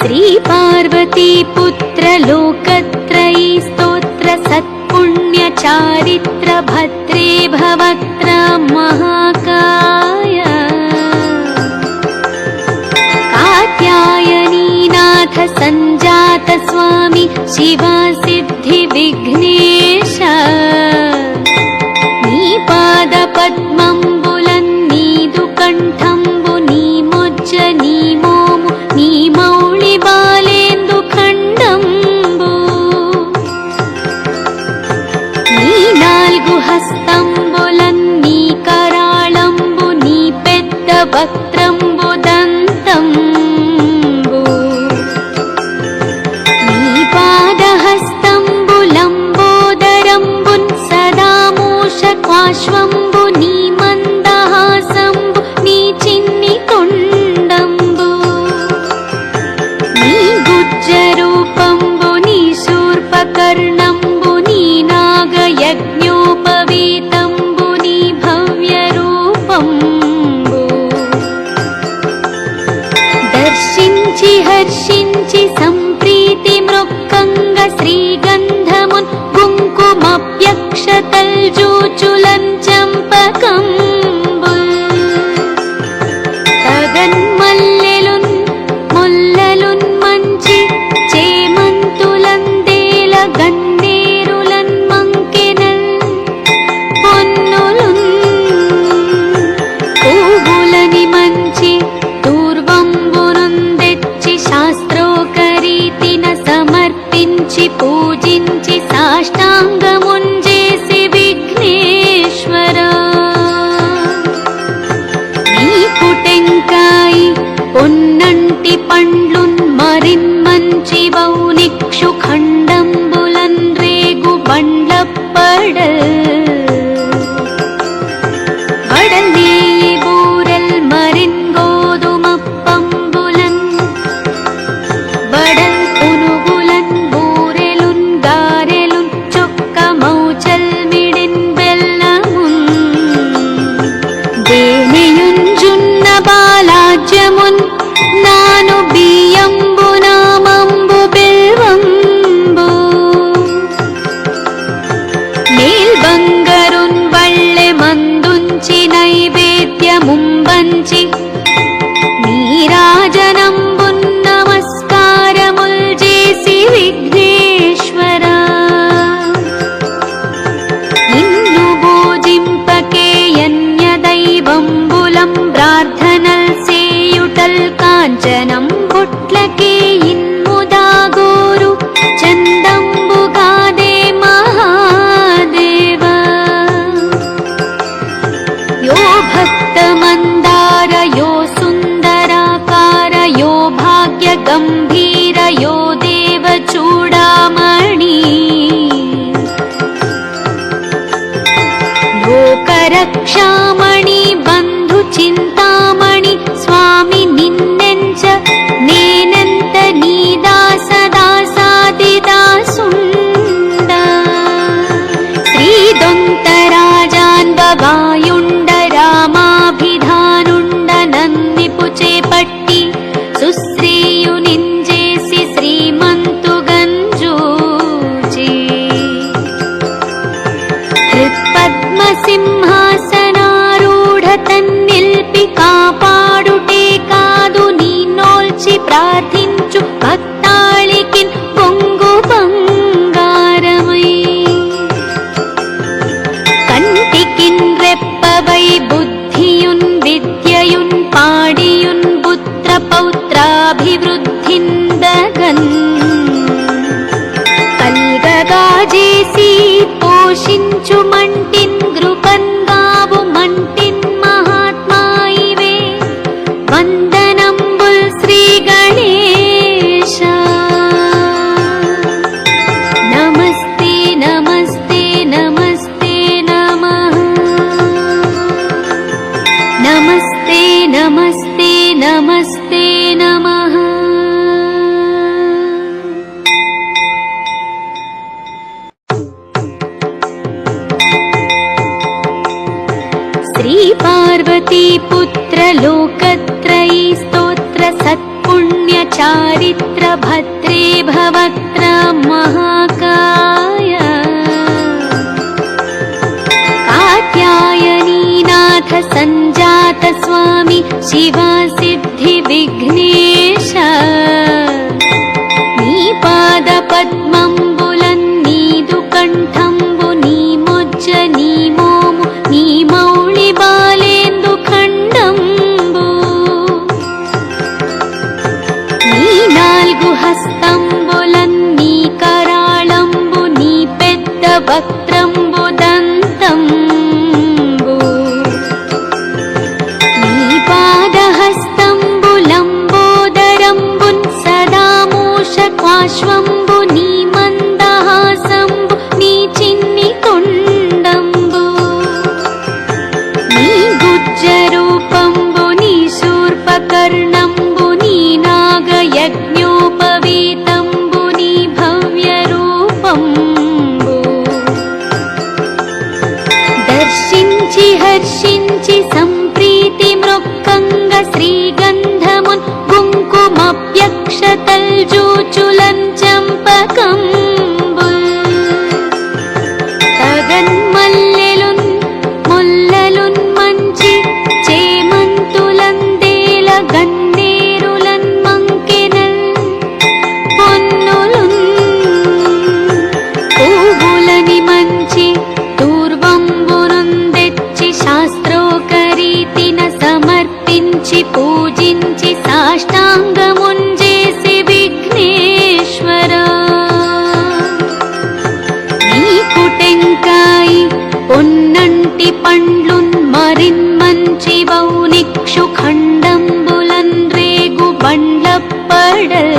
श्री पार्वती पुत्र लोकत्रयी स्तोत्र सत्पुण्य चारित्र भद्रे भवक्त्र महाकाय कात्यायनीनाथ संजात स्वामी शिवा सिद्धि विघ्नेश नी पाद पद्मंबुलं नीदु कंठंबु नी मुज्ज नी मोमु नी मौळि बालेंदु खंडंबु नी नाल्गु हस्తంబులం నీ कराळంబు నీ పెద్ద వక్త్రంబు దంతంబు నీ పాదహస్తంబులంబోదరంబున్ సదా మూషకాశ్వంబు నీ మందహాసంబు నీ చిన్ని తొండంబు నీ గుజ్జరూపంబు నీ శూర్పకర్ణంబు నీ నాగయజ్ఞోపవీతంబు నీ భవ్య రూపంబు దర్శించి హర్షించి సంప్రీతి మృక్కంగ శ్రీగంధమున్ కుంకుమప్యక్షతల్జూచులం చంపకంబుల్ తగన్మల్లెలున్ ముల్లలున్ మంచి చేమంతులందేల గన్నేరులన్ మంకెనల్ పొన్నులున్ పువ్వులని మంచి పూర్వంబునుందెచ్చి శాస్త్రోకరీతిన సమర్పించి పూజించి సాష్టాంగముంజేసి విఘ్నేశ్వర నీకు టెంకాయి పొన్నంటి పండ్లున్ మరిన్ మంచి వౌనిక్షు ఖండంబులన్ రేగు బండ్లప్పడల్ వడల్ నేయి బూరల్ మరిన్ గోధుమప్పంబులన్ వడల్ పునుగులన్ బూరెలున్ గారెలున్ చొక్క మౌచల్ మిడిన్ బెల్లమున్ దేనియుంజున్న బాలాజ్యమున్ నాను బియ్యంబు నామంబు బిల్వంబు మేల్ బంగరున్ వళ్ళె మందుంచి నైవేద్యముంబంచి నీరాజనంబున్ నమస్కారముల్ చేసి విఘ్నేశ్వర నిన్ను పూజింపకే యన్య దైవంబులం ప్రార్థనల్ సేయుటల్ కాంచనం బొట్లకే ఇన్ముదాగోరు చందంబుగాదే మహాదేవ యో భక్త మందార యో సుందరాకార యో భాగ్య గంభీర యో దేవ చూడామణి లోకరక్షామణి బంధు చింతామణి స్వామి నిన్నెంచ నేనంత నీ దాస దాసాదిదాసుండ శ్రీదొంతరాజాన్వవాయుండ రామాభిధానుండ నన్నిపు చేపట్టి సుశ్రీయునింజేసి శ్రీమంతుగంజూచి హృత్పద్మ సింహాసనారూఢ తన్నిల్పి కాపాడుటే కాదు నీనోల్చి ప్రార్థించు భక్తాళికిన్ పొంగు బంగారమై కంటికిన్ రెప్పవై బుద్ధియున్ విద్యయున్ పాడియున్ పుత్ర పౌత్రాభివృద్ధిందగన్ కల్గగాజేసి పోషించు మంటిన్ గృపన్ గావు మంటిన్ మహాత్మాయివే వందనంబుల్ శ్రీ గణేశ నమస్తే నమస్తే నమస్తే నమః నమస్తే నమస్తే నమస్తే నమః श्री पार्वती पुत्र लोकत्रयी स्तोत्र सत्पुण्य चारित्र भद्रे भवक्त्र महाकाय कात्यायनीनाथ सञ्जात स्वामी शिवा सिद्धि विघ्नेश नी पाद पद्मंबुलन्नीदु कंठंबु नी मोज्ज नी मोमु नी मौळि बालेंदु खंडंबु నీ నాలుగు హస్తంబులన్నీ కరాళంబు నీ పెద్ద వక్త్రంబు దంతంబు నీ పాదహస్తంబులంబోదరంబున్ సదా మూషకాశ్వంబు నీ మందహాసంబు నీ చిన్ని తొండంబు నీ గుజ్జరూపంబు నీ శూర్పకర్ణంబు నీ నాగయజ్ఞోపవీతంబు నీ భవ్య రూపంబు దర్శించి హర్షించి సంప్రీతి మృక్కంగ శ్రీగంధమున్ కుంకుమప్యక్షతల్జూచులన్ చంపకంబుల్ తగన్మల్లెలున్ ముల్లలున్ మంచి చేమంతులందేల గన్నేరులన్ మంకెనల్ పొన్నులున్ పువ్వులని మంచి దూర్వంబునుందెచ్చి శాస్త్రోకరీతిన సమర్పించి పూజించి సాష్టాంగముంజేసి విఘ్నేశ్వరా నీకు టెంకాయి పొన్నంటి పండ్లున్ మరిన్ మంచి వౌనిక్షు ఖండంబులన్ రేగు బండ్లప్పడల్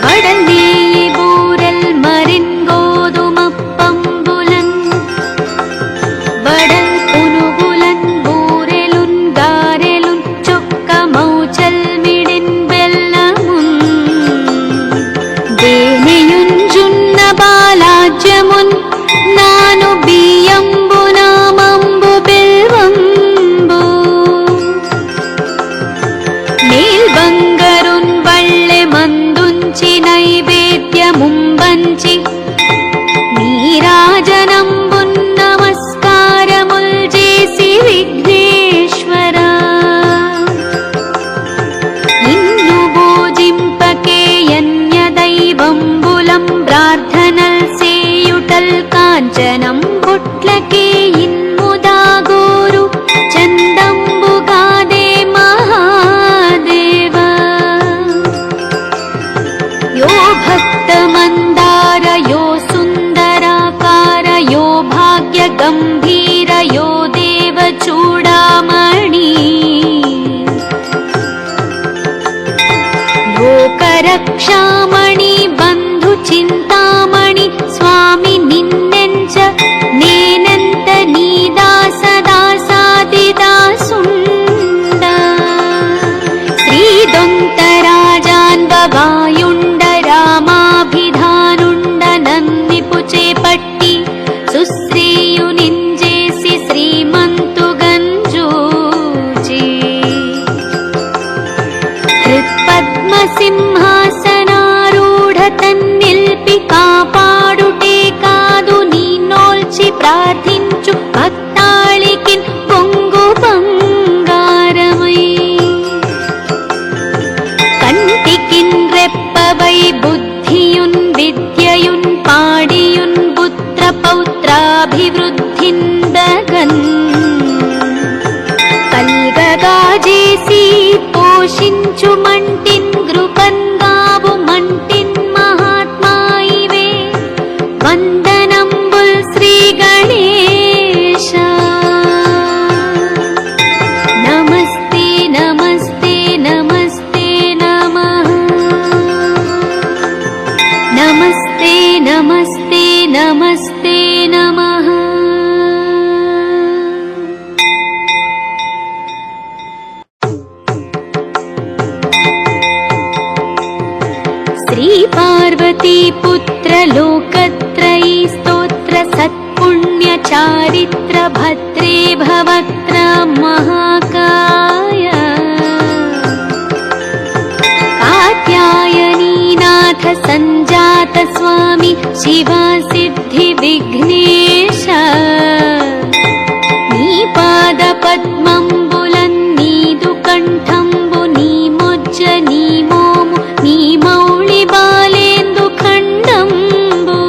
వడల్నేయి బూరెల్ మరిన్ గోధుమప్పంబులన్ వడల్ పునుగులన్ బూరెలున్ గారెలున్ చొక్క మౌచల్ మిడిన్ బెల్లమున్ దేనియుంజున్న బాలాజ్యమున్ నాను బియ్యంబు నామంబు బిల్వంబు నీల్బంగరున్ వళ్ళె మందుంచి నైవేద్యముంబంచి నీరాజనంబున్ నమస్కారముల్ చేసి విఘ్నేశ్వరా నిన్ను భోజింపకే యన్య దైవంబులం ప్రార్థనల్ సేయుటల్ కాంచనం బుట్లకే ఇన్ముదాగోరు చందంబుగాదే మహాదేవ యో భక్తమందార యో సుందరాకార యో భాగ్య గంభీర యో దేవ చూడామణి లోకరక్షామణి బంధు చింతామణి స్వామి నిన్నెంచ నేనంత నీ దాస దాసాదిదాసుండ శ్రీదొంతరాజాన్వవాయుండ రామాభిధానుండ నన్నిపు చేపట్టి సుశ్రీయునింజేసి శ్రీమంతు గంజూచి హృత్పద్మ సింహాసనారూఢ తన్నిల్పి కాపాడుటే కాదు నీ నోల్చి ప్రార్థించు భక్తాళికిన్ పొంగు బంగారమై కంటికిన్ రెప్పవై బుద్ధియున్ విద్యయున్ పాడియున్ పుత్ర పౌత్రాభివృద్ధిందగన్ కల్గగాజేసి పోషించు మంటిన్ గృపన్గావు మంటిన్ మహాత్మాయివే వందనంబుల్ శ్రీ గణేశ నమస్తే నమస్తే నమస్తే నమః నమస్తే నమస్తే నమస్తే నమః శ్రీ పార్వతీ పుత్ర లోకత్రయీ స్తోత్ర సత్పుణ్య చారిత్ర భద్రే భవక్త్ర మహాకాయ स्वामी शिवा सिद्धि विघ्नेश नी पाद पद्मंबुलन्नीदु कंठंबु नी मुज्ज नी मोमु नी मौळि बालेंदु खंडंबु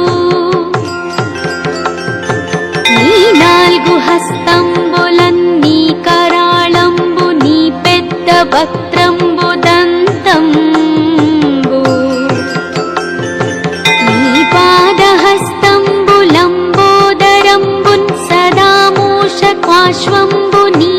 नी नाल्गु हस्తంబులన్నీ कराळंबु नी पेद्द वक्त्रंबु दंतंबु नी पादहस्తంబులంబోదరంబున్ सदा मूषकाश्वंबु नी